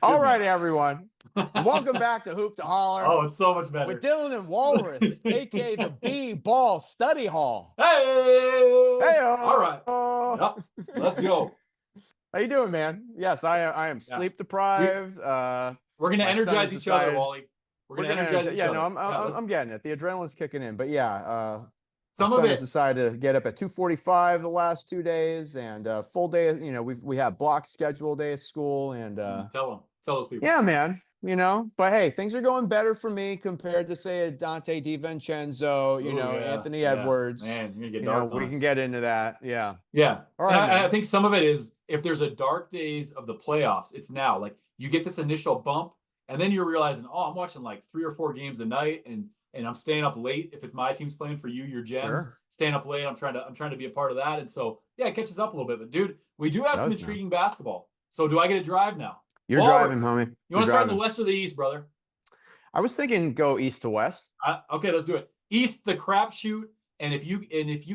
All right, everyone. Welcome back to Hoop to Holler. Oh, it's so much better. With Dylan and Walrus, aka the B-Ball Study Hall. Hey! All right. Yep. Let's go. How you doing, man? Yes, I am sleep deprived. We're gonna energize each other, Wally. We're gonna energize each other. I'm getting it. The adrenaline's kicking in. But yeah, some my of son it has decided to get up at 2:45 the last 2 days, and full day. We have block schedule day of school, and tell those people. Yeah, man. But hey, things are going better for me compared to, say, a Dante DiVincenzo, Anthony Edwards. Man, you're gonna get dark. We can get into that. Yeah. Yeah. All right. I think some of it is, if there's a dark days of the playoffs, it's now. Like, you get this initial bump, and then you're realizing, oh, I'm watching like 3 or 4 games a night, and I'm staying up late. If it's my team's playing for you, your Gems, staying up late. I'm trying to be a part of that. And so yeah, it catches up a little bit. But dude, we do have some intriguing basketball. So do I get a drive now? You're driving, homie. You want to start in the West or the East, brother? I was thinking go East to West. Okay, let's do it. East, the crapshoot, and if you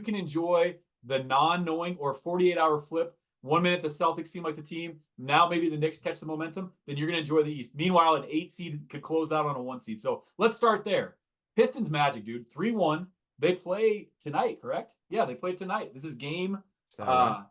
can enjoy the non-knowing or 48-hour flip, 1 minute the Celtics seem like the team, now maybe the Knicks catch the momentum, then you're going to enjoy the East. Meanwhile, an 8 seed could close out on a 1 seed. So let's start there. Pistons Magic, dude, 3-1. They play tonight, correct? Yeah, they play tonight. This is game 5.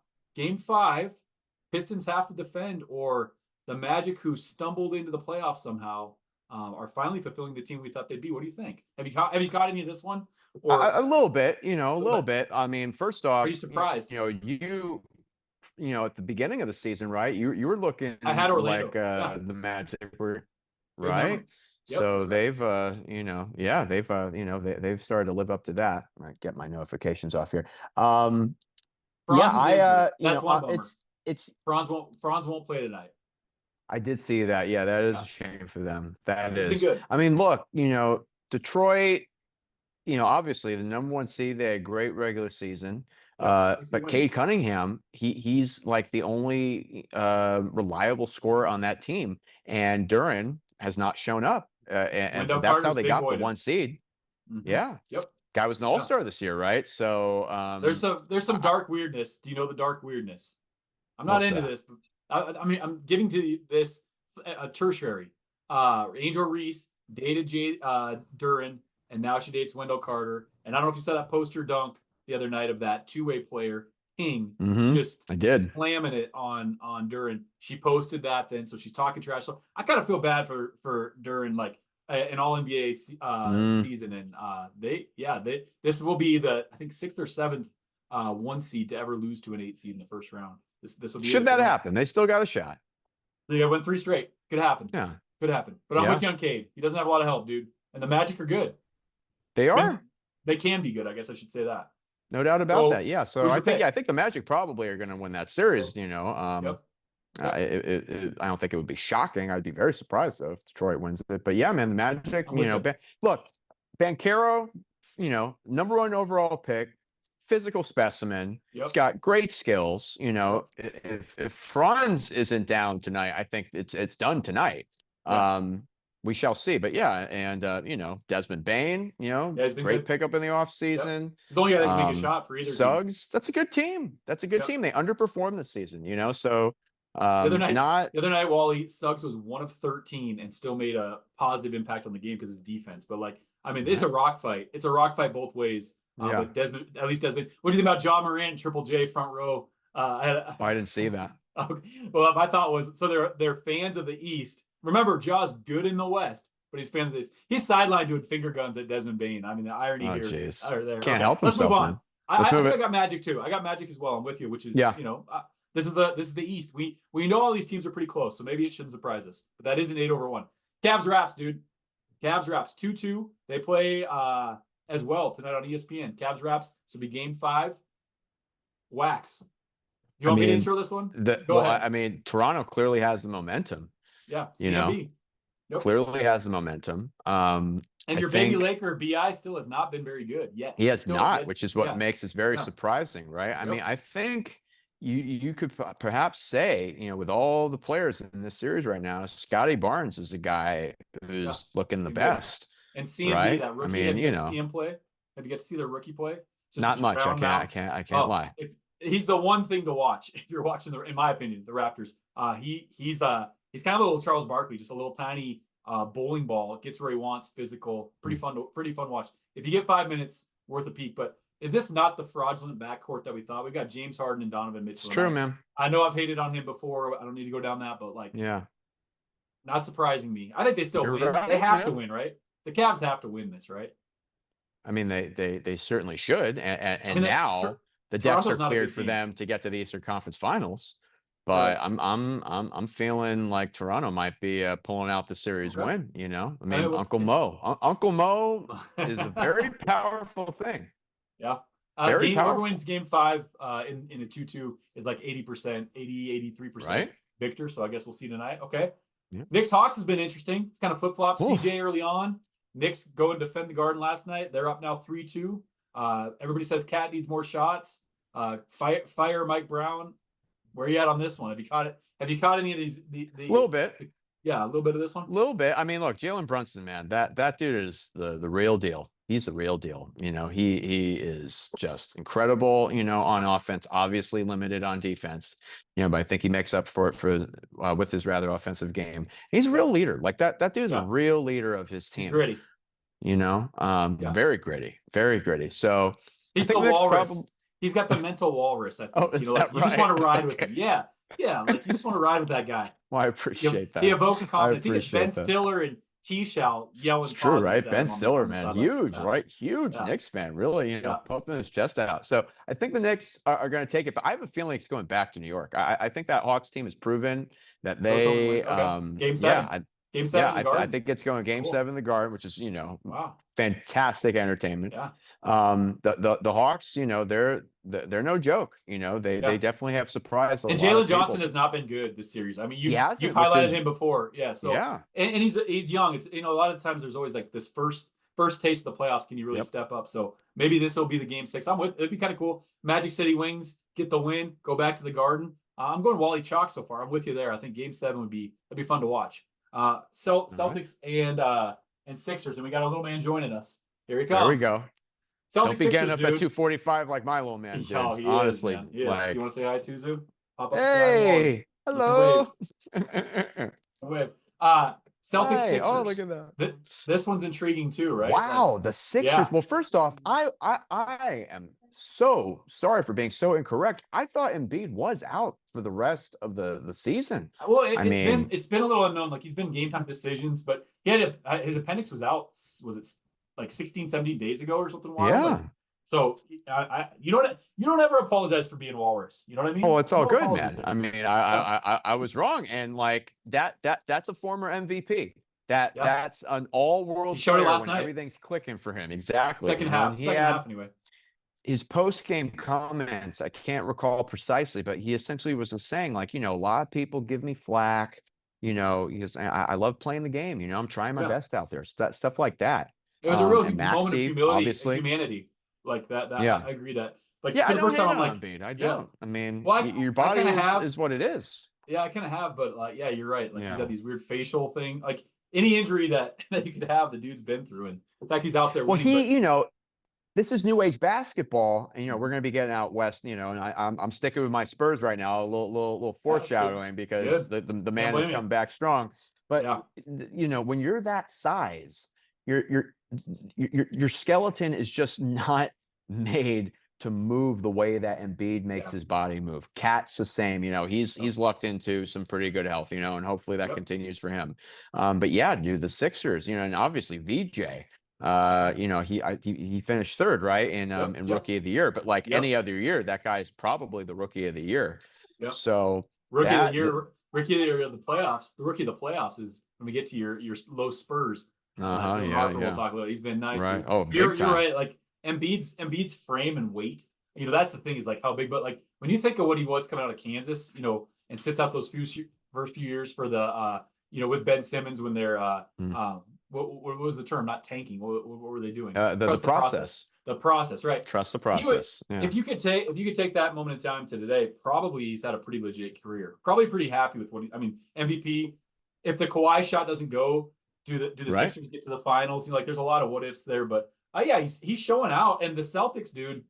Pistons have to defend, or the Magic, who stumbled into the playoffs somehow, are finally fulfilling the team we thought they'd be. What do you think? Have you caught any of this one? Or a little bit, a little bit. I mean, first off, are you surprised? You at the beginning of the season, right? You were looking I had Orlando. Like the Magic were, right? Yep, so they've they've started to live up to that. I might get my notifications off here. Franz won't play tonight. I did see that. Yeah, that is a shame for them. That is good. I mean, look, Detroit, obviously the number 1 seed, they had a great regular season. But Cade Cunningham, he's like the only reliable scorer on that team, and Duren has not shown up. And that's how they got the 1 seed. Mm-hmm. Yeah. Yep. Guy was an all-star this year, right? So there's some dark weirdness. Do you know the dark weirdness? I'm not into this, but I mean, I'm giving to this a tertiary. Angel Reese dated Duren, and now she dates Wendell Carter. And I don't know if you saw that poster dunk the other night of that two-way player, King, I did. slamming it on Duren. She posted that then, so she's talking trash. So I kind of feel bad for Duren, like an All-NBA season, and this will be the, I think, 6th or 7th 1 seed to ever lose to an 8 seed in the first round. This will be. Should that happen? They still got a shot. They win 3 straight. Could happen. Yeah, could happen. But I'm with you on Cade. He doesn't have a lot of help, dude. And the Magic are good. They are. I mean, they can be good. I guess I should say that. No doubt about that. Yeah. So I think the Magic probably are going to win that series. I don't think it would be shocking. I'd be very surprised though if Detroit wins it. But yeah, man, the Magic. Look, Banchero, number 1 overall pick, physical specimen. He's got great skills. If Franz isn't down tonight, I think it's done tonight. We shall see. But yeah, and Desmond Bane, great pickup in the offseason. Yep. He's only got to make a shot for either Suggs. That's a good team. That's a good team. They underperformed this season, so the other night, Wally, Suggs was 1 of 13 and still made a positive impact on the game because of his defense. But it's a rock fight. It's a rock fight both ways. But Desmond, what do you think about John Morant, Triple J front row? I didn't see that. Okay. Well, my thought was, so they're fans of the East. Remember, Jaw's good in the West, but he's fans of this. He's sidelined doing finger guns at Desmond Bane. I mean, the irony here. Geez. There. Can't help himself. Let's move on. I got Magic too. I got Magic as well. I'm with you, which is this is the East. We know all these teams are pretty close, so maybe it shouldn't surprise us. But that is an 8-1. Cavs Raps, dude. Cavs Raps 2-2. They play as well tonight on ESPN. Cavs Raps. This will be game 5. Wax. You want me to intro this one? Go ahead. I mean, Toronto clearly has the momentum. Yeah, CMB. Clearly has the momentum. And your baby Laker BI still has not been very good yet. He has not, which is what makes this very surprising, right? I mean, I think you could perhaps say, with all the players in this series right now, Scotty Barnes is the guy who's looking the best. And CMB, right? that rookie, have you got to see him play? Have you got to see the rookie play? Not much. I can't lie. he's the one thing to watch if you're watching in my opinion, the Raptors. He's kind of a little Charles Barkley, just a little tiny bowling ball. It gets where he wants, physical, pretty fun watch. If you get 5 minutes, worth a peek. But is this not the fraudulent backcourt that we thought? We've got James Harden and Donovan Mitchell. It's true, man. I know I've hated on him before. I don't need to go down that, but like, yeah, not surprising me. I think they still win. Right, they have to win, right? The Cavs have to win this, right? I mean, they certainly should, and now the decks are cleared for them to get to the Eastern Conference Finals. But I'm feeling like Toronto might be pulling out the series win. You know, I mean, Uncle Mo is a very powerful thing. Yeah. Whoever wins game 5 in a 2-2 is like 80%, 83% victor. So I guess we'll see tonight. Okay. Yeah. Knicks Hawks has been interesting. It's kind of flip-flop. CJ early on. Knicks go and defend the Garden last night. They're up now 3-2. Everybody says Cat needs more shots. Fire Mike Brown. Where are you at on this one? Have you caught it? Have you caught any of these? A little bit. Yeah, a little bit of this one. A little bit. I mean, look, Jalen Brunson, man, that dude is the real deal. He's the real deal. You know, he is just incredible, you know, on offense, obviously limited on defense, you know, but I think he makes up for it with his rather offensive game. He's a real leader. Like that dude's a real leader of his team. He's gritty. You know, very gritty, very gritty. So he's the walrus. He's got the mental walrus, I think. You just want to ride with him. Yeah. Yeah. Like you just want to ride with that guy. Well, I appreciate that. He evokes confidence. He gets Ben Stiller and T-Shell yelling. It's true, right? Ben Stiller, man. Huge, right? Huge Knicks fan, really, you know, puffing his chest out. So I think the Knicks are going to take it, but I have a feeling it's going back to New York. I think that Hawks team has proven that they, Game 7. Game 7. Yeah, I think it's going Game 7 in the Garden, which is, you know, fantastic entertainment. Yeah. The Hawks, you know, they're no joke. You know, they definitely have surprised a lot of people. And Jalen Johnson has not been good this series. I mean, you've highlighted him before. Yeah. So and he's young. It's, you know, a lot of times there's always like this first taste of the playoffs. Can you really step up? So maybe this will be the Game 6. It'd be kind of cool. Magic City Wings get the win. Go back to the Garden. I'm going Wally Chalk so far. I'm with you there. I think Game 7 would be fun to watch. Celtics and Sixers, and we got a little man joining us. Here he comes. There we go. Celtics, don't be getting up at 2:45 like my little man did. Honestly, like, you want to say hi to Zoo? Hey, hello. Celtics. Sixers. Oh, look at that. This one's intriguing too, right? Wow, the Sixers. Well, first off, I am so sorry for being so incorrect. I thought Embiid was out for the rest of the season. Well, it's been a little unknown. Like he's been game time decisions, but he had his appendix was out. Was it like 16, 17 days ago or something? Yeah. Like, so you don't ever apologize for being walrus. You know what I mean? Oh, it's all good, man. I mean, I was wrong, and like that's a former MVP. That's an all-world. He showed it last night. Everything's clicking for him. Exactly. Second half anyway. His post-game comments, I can't recall precisely, but he essentially was saying, like, you know, a lot of people give me flack. You know, because I love playing the game. You know, I'm trying my best out there. Stuff like that. It was a real moment of humility, and humanity. Like that. I agree that. Like I the first time I'm like, Embiid. I don't. I mean, your body is what it is. Yeah, I kind of have, but you're right. Like he's had these weird facial thing. Like any injury that you could have, the dude's been through, and in fact, he's out there. Well, you know, this is new age basketball, and you know we're going to be getting out west. You know, and I'm sticking with my Spurs right now. A little foreshadowing because the man has come back strong. But you know, when you're that size, your skeleton is just not made to move the way that Embiid makes his body move. Cat's the same, you know, he's lucked into some pretty good health, you know, and hopefully that continues for him. But yeah, dude, the Sixers, you know, and obviously VJ, you know, he finished third, right? In rookie of the year, but like any other year, that guy's probably the rookie of the year. So rookie of the year of the playoffs, the rookie of the playoffs is when we get to your low Spurs. We'll talk about it. He's been nice. Right. Oh, you're right. Like Embiid's frame and weight, you know, that's the thing is like how big, but like when you think of what he was coming out of Kansas, you know, and sits out those first few years for the, you know, with Ben Simmons when they're, what was the term? Not tanking. What were they doing? The process. The process, right? Trust the process. If you could take that moment in time to today, probably he's had a pretty legit career. Probably pretty happy with MVP. If the Kawhi shot doesn't go, do the Sixers get to the finals? You know, like there's a lot of what ifs there, but he's showing out. And the Celtics, dude,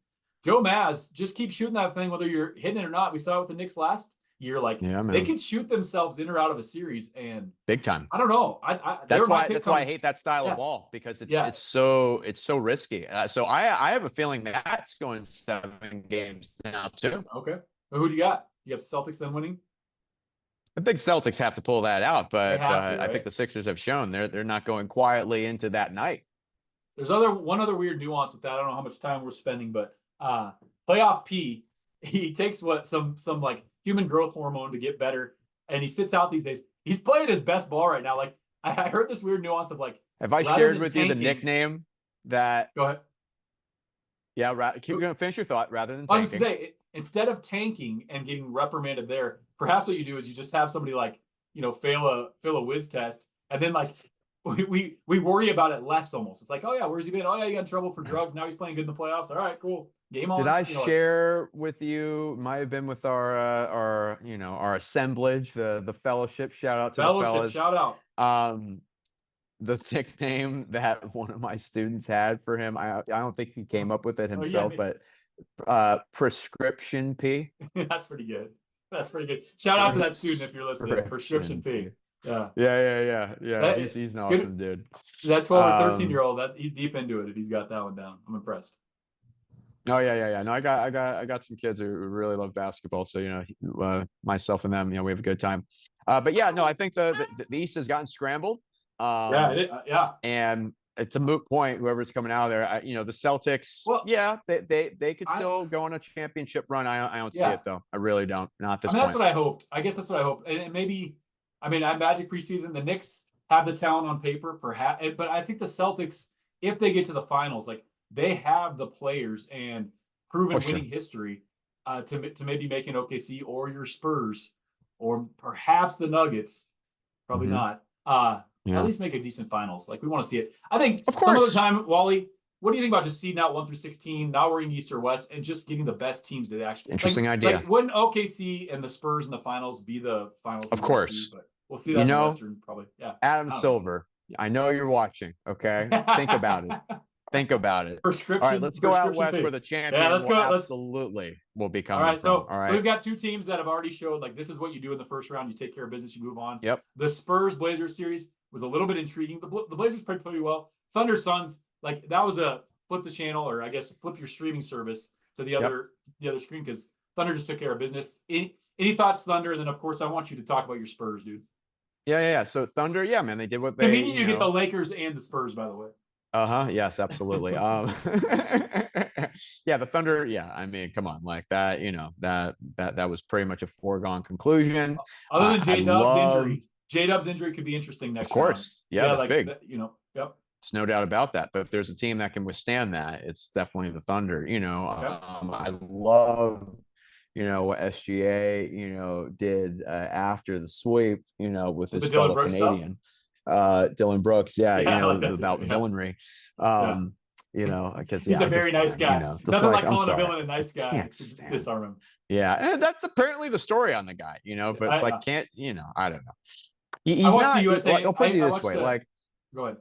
Joe Maz, just keep shooting that thing, whether you're hitting it or not. We saw it with the Knicks last year. Like, Yeah, they man. could shoot themselves in or out of a series, and Big time. I don't know. That's why I hate that style of ball, because it's so risky. So I have a feeling that's going 7 games now too. Okay. Who do you got? You have the Celtics then winning? I think Celtics have to pull that out, but right? I think the Sixers have shown they're not going quietly into that night. There's one other weird nuance with that. I don't know how much time we're spending, but playoff P, he takes some like human growth hormone to get better, and he sits out these days. He's playing his best ball right now. Like, I heard this weird nuance of like. Have I shared with you the nickname that? Go ahead. Yeah, keep going. Finish your thought. Rather than I was going to say, instead of tanking and getting reprimanded there, perhaps what you do is you just have somebody like, fail a whiz test, and then like we worry about it less almost. It's like, oh yeah, where's he been? Oh yeah, he got in trouble for drugs. Now he's playing good in the playoffs. All right, cool. Game on. Did I share with you? Might have been with our assemblage, the fellowship. Shout out to the fellas. Shout out. The nickname that one of my students had for him, I don't think he came up with it himself, but Prescription P. That's pretty good. Shout out to that student if you're listening. Prescription P. Yeah. He's an awesome dude. That 12 or 13-year-old, he's deep into it if he's got that one down. I'm impressed. Oh yeah. No, I got some kids who really love basketball, so myself and them, we have a good time. But yeah, no, I think the East has gotten scrambled. Yeah. And it's a moot point. Whoever's coming out of there, the Celtics. Well, yeah, they could still go on a championship run. I don't see it though. I really don't. Not this point. That's what I hoped. I guess that's what I hoped. And maybe, I Magic preseason. The Knicks have the talent on paper, perhaps, but I think the Celtics, if they get to the finals, like they have the players and proven winning history to maybe make an OKC or your Spurs or perhaps the Nuggets. Probably not. At least make a decent finals. Like, we want to see it. I think some other time, Wally, what do you think about just seeding out 1 through 16, not worrying East or West, and just getting the best teams to actually? Interesting idea. Like, wouldn't OKC and the Spurs in the finals be the finals? Of course. But we'll see that in the Western probably. Yeah. Adam Silver, I know you're watching. Okay, think about it. Think about it. Prescription. All right, let's go out west where the champion absolutely will be coming. All right, so we've got 2 teams that have already showed like this is what you do in the first round. You take care of business, you move on. Yep. The Spurs Blazers series was a little bit intriguing. The Blazers played pretty well. Thunder Suns, like that was a flip the channel, or I guess flip your streaming service to the other screen, because Thunder just took care of business. Any thoughts, Thunder? And then of course I want you to talk about your Spurs, dude. Yeah. So Thunder, man, they did what they. Immediately you get the Lakers and the Spurs, by the way. Yes, absolutely. Yeah, the Thunder. Yeah, I mean, come on, like that. That was pretty much a foregone conclusion. Other than J-Dub's injury. J-Dub's injury could be interesting next round. Of course. Yeah, that's big. Yep. There's no doubt about that. But if there's a team that can withstand that, it's definitely the Thunder. I love, what SGA, did after the sweep, with his fellow Canadian, Dylan Brooks. About villainry. Because he's a very nice guy. Nothing like calling a villain a nice guy. Disarm him. Yeah, and that's apparently the story on the guy, but it's like, I don't know. He's not. I'll put it this way, go ahead.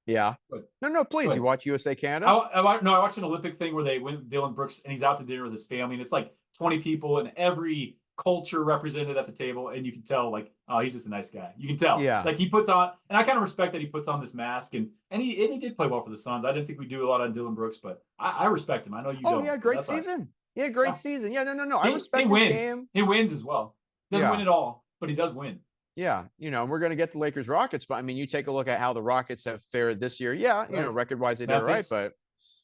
Yeah. No, please. You watch USA Canada? I watched an Olympic thing where they went Dylan Brooks and he's out to dinner with his family, and it's like 20 people and every culture represented at the table, and you can tell like, oh, he's just a nice guy. You can tell. Yeah. Like he puts on, and I kind of respect that he puts on this mask, and he did play well for the Suns. I didn't think we do a lot on Dylan Brooks, but I respect him. I know you don't. Oh yeah, great season. Yeah, great season. Yeah, no. I respect his game. He wins as well. Doesn't win it all, but he does win. Yeah, we're going to get the Lakers Rockets, but I mean, you take a look at how the Rockets have fared this year. Yeah, record-wise they did all right, but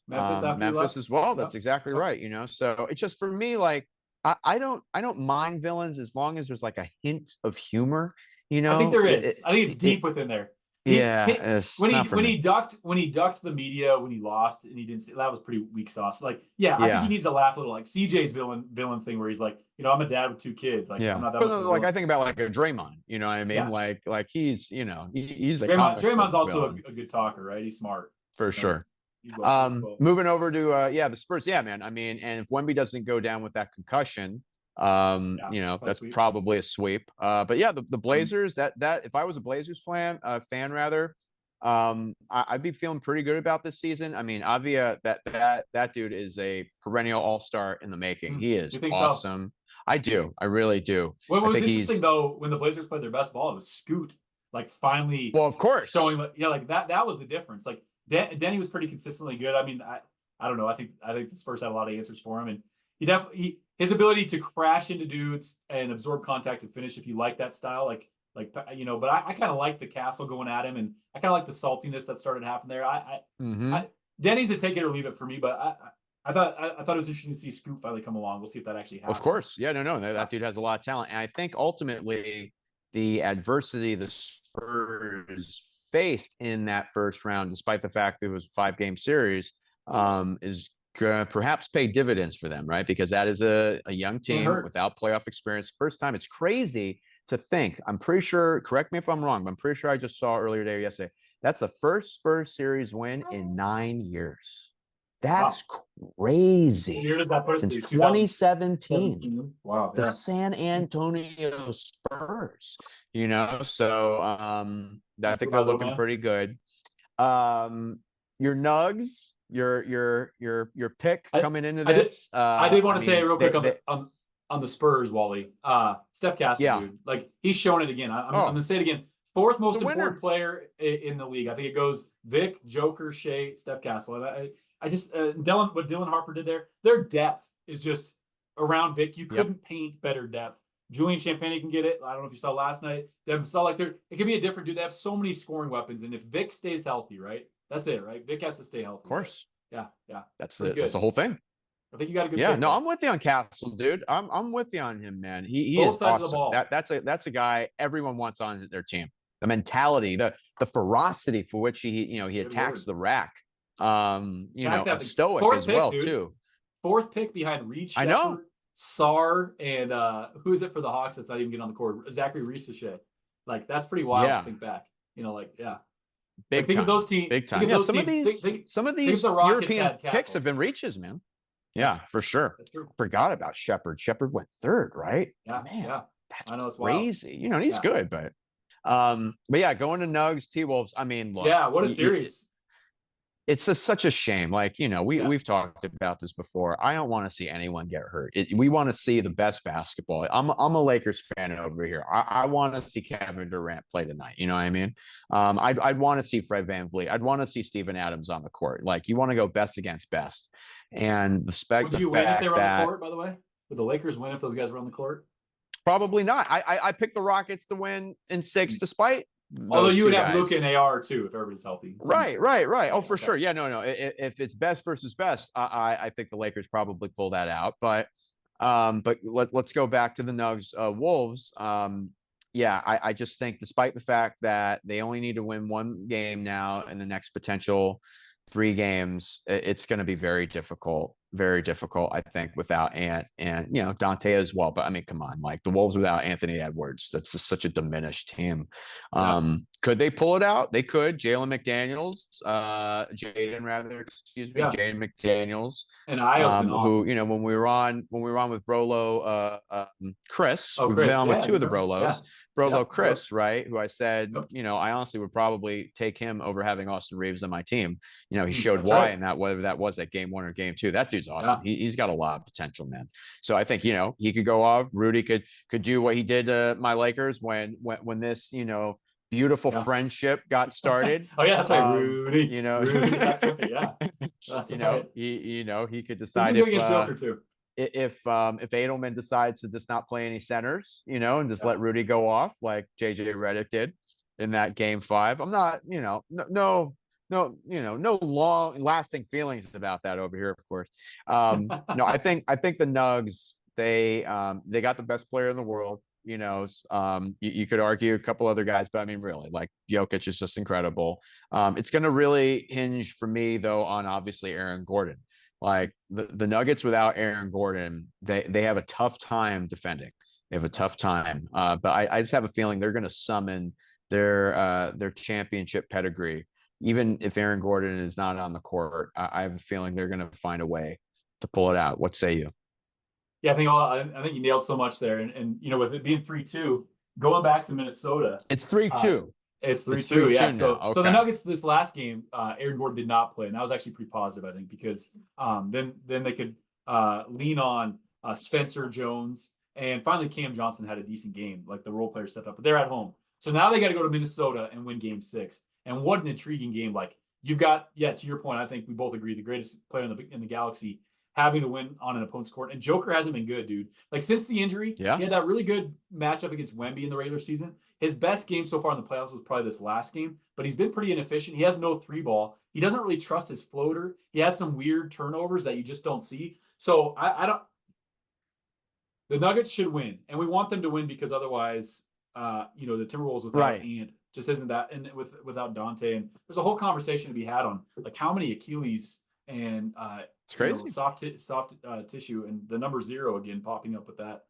Memphis as well. That's exactly right. So it's just for me, like I don't mind villains as long as there's like a hint of humor. I think there is. I think it's deep within there. When he ducked the media when he lost and he didn't see, that was pretty weak sauce. Like, I think he needs to laugh a little, like CJ's villain thing where he's like, I'm a dad with 2 kids. Like, I'm not that much like I think about like a Draymond, you know what I mean? Yeah. Like he's, he's a Draymond's also a good talker, right? He's smart. For sure. Moving over to the Spurs. Yeah, man. I mean, and if Wemby doesn't go down with that concussion, that's probably a sweep. But yeah, the Blazers, that if I was a Blazers fan rather, I'd be feeling pretty good about this season. I mean, Avia, that dude is a perennial all-star in the making. He is You think so? awesome. I do. I really do. What I was think interesting he's though, when the Blazers played their best ball, it was Scoot like finally well, of course. showing like that was the difference. Like Denny was pretty consistently good. I mean, I don't know. I think the Spurs had a lot of answers for him, and he definitely his ability to crash into dudes and absorb contact and finish. If you like that style, like but I kind of like the Castle going at him, and I kind of like the saltiness that started happening there. Denny's a take it or leave it for me, but I thought it was interesting to see Scoot finally come along. We'll see if that actually happens. Of course. Yeah, no. That dude has a lot of talent. And I think ultimately the adversity the Spurs faced in that first round, despite the fact that it was a 5-game series, is going to perhaps pay dividends for them, right? Because that is a young team without playoff experience. First time. It's crazy to think. I'm pretty sure, correct me if I'm wrong, but I'm pretty sure I just saw earlier today or yesterday, that's the first Spurs series win in 9 years. That's crazy. Since 2017. Wow. The San Antonio Spurs, so I think they're looking pretty good. Your Nugs, your pick coming into this. I did want to say real quick on the Spurs, Wally. Steph Castle, dude. Like, he's showing it again. I'm gonna say it again. 4th most important player in the league. I think it goes Vic, Joker, Shea, Steph Castle. And I just what Dylan Harper did there. Their depth is just around Vic. You couldn't paint better depth. Julian Champagnie can get it. I don't know if you saw last night. Devin saw it could be a different dude. They have so many scoring weapons, and if Vic stays healthy, right? That's it, right? Vic has to stay healthy. Of course. Yeah. That's the whole thing. I think you got a good. Yeah, no, I'm with you on Castle, dude. I'm with you on him, man. He is awesome. Of the ball. That's a guy everyone wants on their team. The mentality, the ferocity for which he attacks the rack. Stoic as well, dude. Too. 4th pick behind Reed Sheppard, I know. Sarr, and who is it for the Hawks that's not even getting on the court? Zachary Risacher. Like, that's pretty wild to think back. Big time. Of those teams. Big time. Yeah, some of these European picks have been reaches, man. Yeah, for sure. That's true. Forgot about Sheppard. Sheppard went 3rd, right? Yeah, man. That's crazy. Wild. He's good, but yeah, going to Nugs, T-Wolves. I mean, look. Yeah, what a series. It's such a shame. Like, we've talked about this before. I don't want to see anyone get hurt. We want to see the best basketball. I'm a Lakers fan over here. I want to see Kevin Durant play tonight. You know what I mean? I'd want to see Fred VanVleet. I'd want to see Steven Adams on the court. Like, you want to go best against best. And would you win if they were on the court, by the way? Would the Lakers win if those guys were on the court? Probably not. I picked the Rockets to win in 6, despite. Although you would have Luka and AR too if everybody's healthy. Right. Oh, for sure. Yeah, no. If it's best versus best, I think the Lakers probably pull that out. But let's go back to the Nugs, Wolves. I just think, despite the fact that they only need to win 1 game now in the next potential 3 games, it's going to be very difficult, I think, without Ant and Dante as well. But I mean, come on, like, the Wolves without Anthony Edwards, that's just such a diminished team. Could they pull it out? They could. Jaden McDaniels, and awesome. who when we were on with Brolo, Chris, we've been on with 2 of the Brolos. Brolo Chris, right? Who I said, I honestly would probably take him over having Austin Reeves on my team. He showed why in that, whether that was at game 1 or game 2. That dude's awesome. He's got a lot of potential, man. So I think, he could go off. Rudy could do what he did to my Lakers when this, beautiful friendship got started. That's right, Rudy. Rudy, that's right. Yeah. That's right. He could decide if Edelman decides to just not play any centers, and just let Rudy go off like JJ Redick did in that game 5. I'm not, no long lasting feelings about that over here, of course. No, I think the Nugs, they got the best player in the world. You could argue a couple other guys, but I mean, really, like, Jokic is just incredible. It's going to really hinge for me, though, on obviously Aaron Gordon. Like, the Nuggets without Aaron Gordon, they have a tough time defending. They have a tough time. But I just have a feeling they're going to summon their championship pedigree. Even if Aaron Gordon is not on the court, I have a feeling they're going to find a way to pull it out. What say you? Yeah, I think you nailed so much there. And with it being 3-2, going back to Minnesota. It's 3-2. It's 3-2. It's 3-2 Yeah. now. So Okay. so the Nuggets this last game, Aaron Gordon did not play, and that was actually pretty positive, I think, because then they could lean on Spencer Jones, and finally Cam Johnson had a decent game. Like the role player stepped up, but they're at home. So now they got to go to Minnesota and win Game 6. And what an intriguing game! Like you've got, to your point, I think we both agree the greatest player in the galaxy having to win on an opponent's court. And Joker hasn't been good, dude. Like since the injury, he had that really good matchup against Wemby in the regular season. His best game so far in the playoffs was probably this last game, but he's been pretty inefficient. He has no 3-ball. He doesn't really trust his floater. He has some weird turnovers that you just don't see. So I don't. The Nuggets should win, and we want them to win because otherwise, the Timberwolves without Ant just isn't that, and without Dante, and there's a whole conversation to be had on like how many Achilles and it's crazy soft tissue and the number 0 again popping up with that,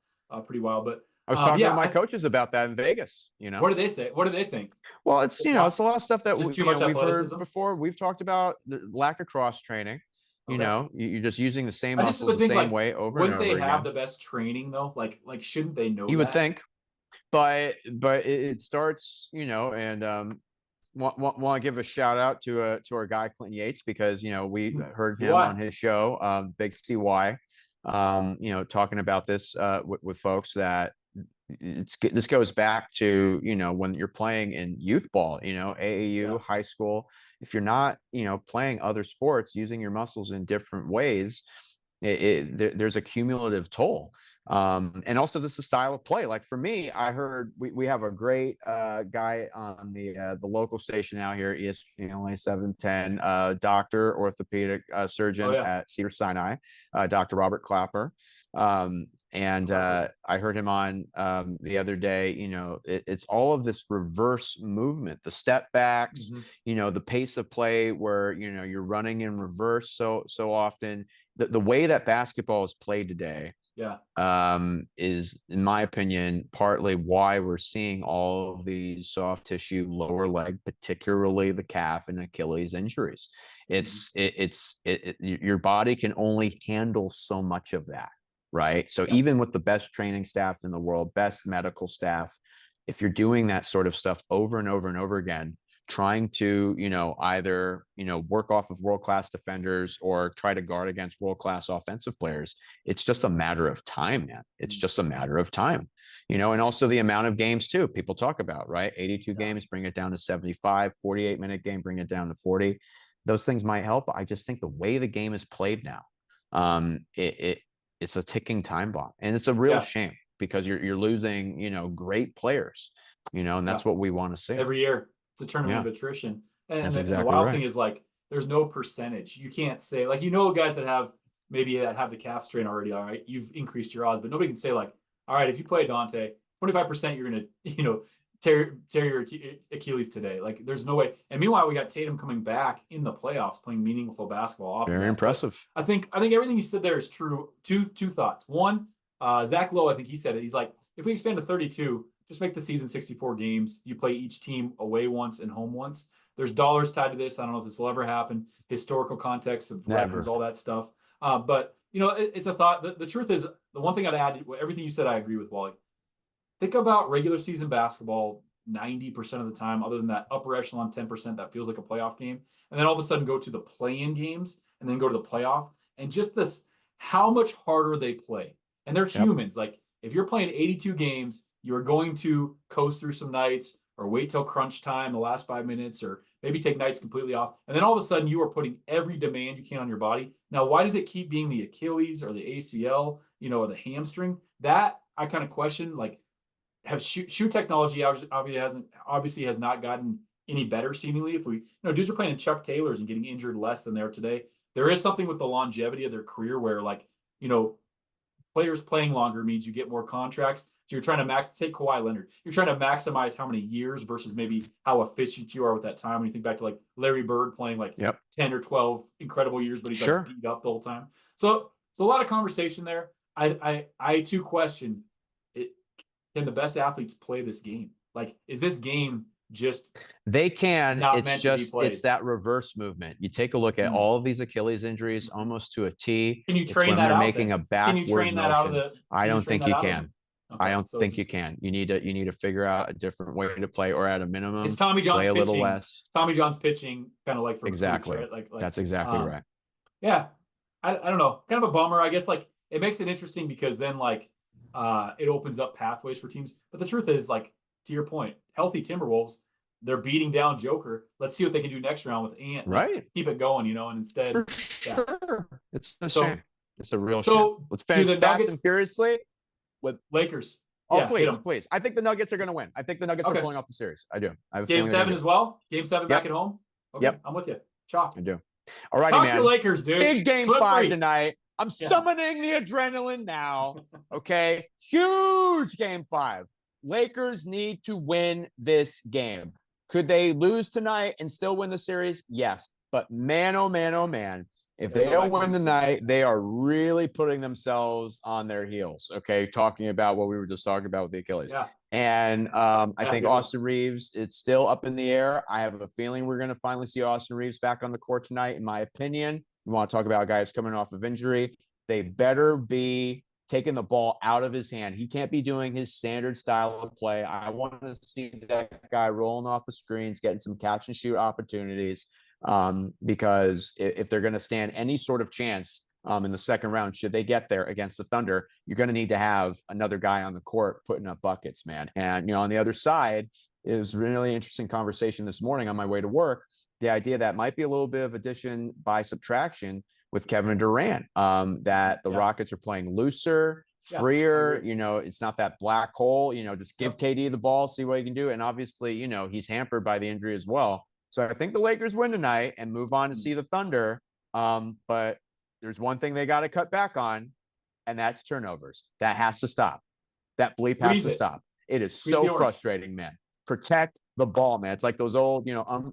pretty wild. But I was talking to my coaches about that in Vegas. What do they say? What do they think? Well, it's it's a lot of stuff that we've heard before. We've talked about the lack of cross training. Okay. You're just using the same muscles the same way over and over again. Wouldn't they have the best training though? Like shouldn't they know? You would think, but it starts, and want to give a shout out to our guy Clinton Yates, because we heard him on his show, Big CY, talking about this with folks that this goes back to when you're playing in youth ball, AAU, high school. If you're not playing other sports, using your muscles in different ways, there's a cumulative toll. And also this is style of play. Like for me, I heard we have a great guy on the local station out here, ESPN 710, doctor, orthopedic surgeon at Cedars-Sinai, Dr. Robert Clapper. And I heard him on the other day. It's all of this reverse movement, the step backs, the pace of play where you're running in reverse so often. The way that basketball is played today, is, in my opinion, partly why we're seeing all of these soft tissue lower leg, particularly the calf and Achilles injuries. Your body can only handle so much of that. Right. So even with the best training staff in the world, best medical staff, if you're doing that sort of stuff over and over and over again, trying to, either, work off of world-class defenders or try to guard against world-class offensive players, it's just a matter of time, man. It's just a matter of time, and also the amount of games too. People talk about, right? 82 games, bring it down to 75, 48-minute game, bring it down to 40. Those things might help. I just think the way the game is played now, it's a ticking time bomb, and it's a real shame because you're losing, great players, and that's what we want to see every year. It's a tournament of attrition. And exactly the wild thing is like, there's no percentage. You can't say like, guys that have the calf strain already. All right. You've increased your odds, but nobody can say like, all right, if you play Dante, 25%, you're going to, tear your Achilles today. Like there's no way. And meanwhile, we got Tatum coming back in the playoffs, playing meaningful basketball. Very impressive. But I think everything you said there is true. Two thoughts. One, Zach Lowe, I think he said it. He's like, if we expand to 32, just make the season 64 games. You play each team away once and home once. There's dollars tied to this. I don't know if this will ever happen. Historical context of records, all that stuff. But it's a thought. The truth is, the one thing I'd add, everything you said, I agree with, Wally. Think about regular season basketball 90% of the time, other than that upper echelon 10% that feels like a playoff game. And then all of a sudden go to the play-in games and then go to the playoff. And just this, how much harder they play. And they're humans. Like if you're playing 82 games, you're going to coast through some nights or wait till crunch time, the last 5 minutes, or maybe take nights completely off. And then all of a sudden you are putting every demand you can on your body. Now, why does it keep being the Achilles or the ACL, or the hamstring? That I kind of question, like, have shoe technology obviously has not gotten any better seemingly. If we, dudes are playing in Chuck Taylors and getting injured less than they are today. There is something with the longevity of their career where, like, players playing longer means you get more contracts. So you're trying to take Kawhi Leonard. You're trying to maximize how many years versus maybe how efficient you are with that time. When you think back to like Larry Bird playing like 10 or 12 incredible years, but he's like beat up the whole time. So a lot of conversation there. I too question it. Can the best athletes play this game? Like, is this game just they can? Not it's meant just to be played? It's that reverse movement. You take a look at all of these Achilles injuries, almost to a T. Can you train that they're out? making a backward Can you train that out of the? I don't think you can. I don't think you can. You need to figure out a different way to play, or at a minimum, it's Tommy John's play a pitching, little less. Tommy John's pitching, kind of like for exactly. Cooch, right? That's exactly right. Yeah, I don't know. Kind of a bummer, I guess. Like it makes it interesting because then like it opens up pathways for teams. But the truth is, like to your point, healthy Timberwolves, they're beating down Joker. Let's see what they can do next round with Ant. Right. Keep it going, and instead, for sure, it's a shame. It's a real shame. Let's finish fast Nuggets, and furiously with Lakers. Oh, please, please. I think the Nuggets are going to win. I think the Nuggets are pulling off the series. I do. I have Game 7 as well? Game 7 back at home? Okay, I'm with you. Chalk. I do. All righty, man. Talk your Lakers, dude. Big Game 5 tonight. I'm summoning the adrenaline now. Okay? Huge Game 5. Lakers need to win this game. Could they lose tonight and still win the series? Yes. But man, oh man, oh man. If they don't win tonight, they are really putting themselves on their heels. Okay, talking about what we were just talking about with the Achilles. Yeah. And I think Austin Reeves, it's still up in the air. I have a feeling we're going to finally see Austin Reeves back on the court tonight, in my opinion. We want to talk about guys coming off of injury. They better be taking the ball out of his hand. He can't be doing his standard style of play. I want to see that guy rolling off the screens, getting some catch and shoot opportunities. Because if they're going to stand any sort of chance in the second round, should they get there against the Thunder, you're going to need to have another guy on the court putting up buckets, man. And, on the other side is really interesting conversation this morning on my way to work. The idea that might be a little bit of addition by subtraction with Kevin Durant, that the Rockets are playing looser, freer, it's not that black hole, just give KD the ball, see what he can do. And obviously, he's hampered by the injury as well. So I think the Lakers win tonight and move on to see the Thunder. But there's one thing they got to cut back on, and that's turnovers. That has to stop. That bleep has to stop. It is so frustrating, man. Protect the ball, man. It's like those old,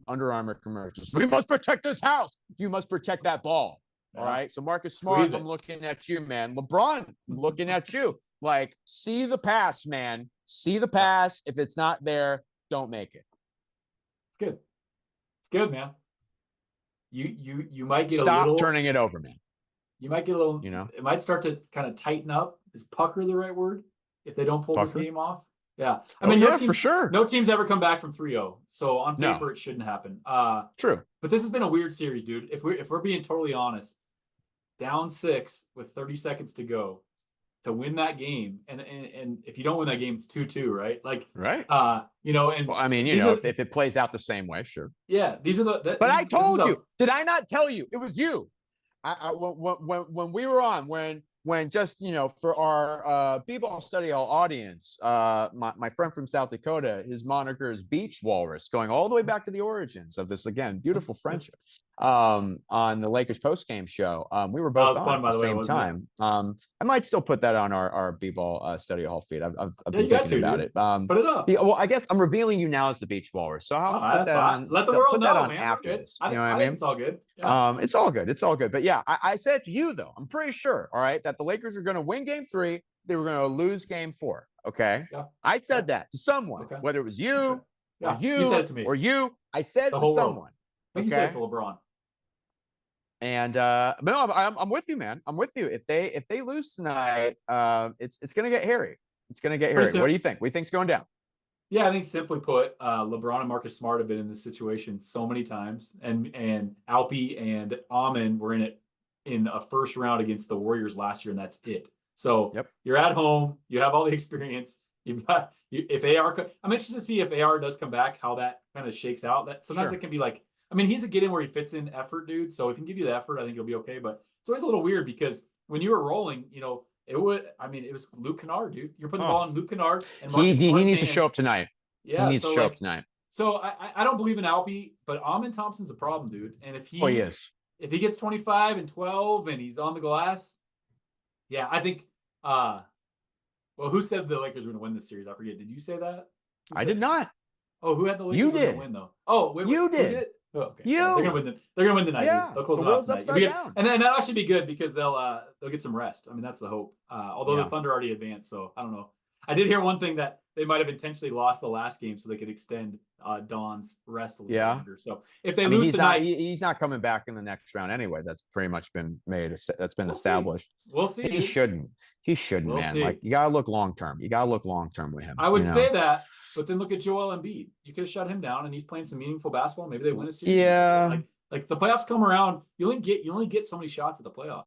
Under Armour commercials. We must protect this house. You must protect that ball. All right. So Marcus Smart, I'm looking at you, man. LeBron, I'm looking at you. Like, see the pass, man. See the pass. If it's not there, don't make it. It's good. Good, man. You might get Stop turning it over, man. You might get a little, it might start to kind of tighten up. Is pucker the right word? If they don't pull this game off? Yeah. I mean, no teams, for sure. No teams ever come back from 3-0. So on paper, it shouldn't happen. True. But this has been a weird series, dude. If we're being totally honest, down 6 with 30 seconds to go to win that game, and if you don't win that game, it's 2-2, right? Like, right. And well, I mean, if it plays out the same way, sure. Yeah, these are the. But I told you, did I not tell you? It was you. When we were on, when just for our b-ball study hall audience, my friend from South Dakota, his moniker is Beach Walrus, going all the way back to the origins of this beautiful friendship. On the Lakers post-game show, we were both on at the same time. I might still put that on our b-ball study hall feed. I've been thinking about it. Put it up. Well, I guess I'm revealing you now as the Beach Walrus, so I'll put that on. Let the world know, man. After this. You know what I mean? It's all good. Yeah. It's all good. It's all good. But yeah, I said to you though, I'm pretty sure, all right, that the Lakers are going to win Game 3. They were going to lose Game 4. Okay. Yeah. I said that to someone, whether it was you or you said it to me. Or you. I said to someone. World. I think you said it to LeBron. And but no, I'm with you, man. I'm with you. If they lose tonight, it's going to get hairy. It's going to get hairy. What do you think? What do you think's going down? Yeah, I think simply put, LeBron and Marcus Smart have been in this situation so many times, and Alpi and Amen were in it in a first round against the Warriors last year, and that's it. So you're at home, you have all the experience. You've got if AR. I'm interested to see if AR does come back, how that kind of shakes out. That sometimes it can be like, I mean, he's a get in where he fits in effort, dude. So if he can give you the effort, I think he'll be okay. But it's always a little weird because when you were rolling, it was Luke Kennard, dude. You're putting the ball on Luke Kennard. And he needs to show up tonight. Yeah, he needs to show up tonight. So I don't believe in Alpi, but Amen Thompson's a problem, dude. And if he if he gets 25 and 12 and he's on the glass, yeah, I think. Well, who said the Lakers were going to win this series? I forget. Did you say that? I did not. Oh, who had the Lakers you did. Win though? Oh, you did. Oh, okay. They're gonna win the night. Yeah, they'll close the it world's off upside down. And then that'll actually be good because they'll get some rest. I mean, that's the hope. Although the Thunder already advanced, so I don't know. I did hear one thing that they might have intentionally lost the last game so they could extend Don's rest a little longer. So if they lose tonight, he's not coming back in the next round anyway. That's pretty much been made. That's been established. We'll see. He shouldn't. He shouldn't, man. Like, you gotta look long term. You gotta look long term with him. I would say that, but then look at Joel Embiid. You could have shut him down, and he's playing some meaningful basketball. Maybe they win a series. Yeah. Like the playoffs come around, you only get so many shots at the playoffs.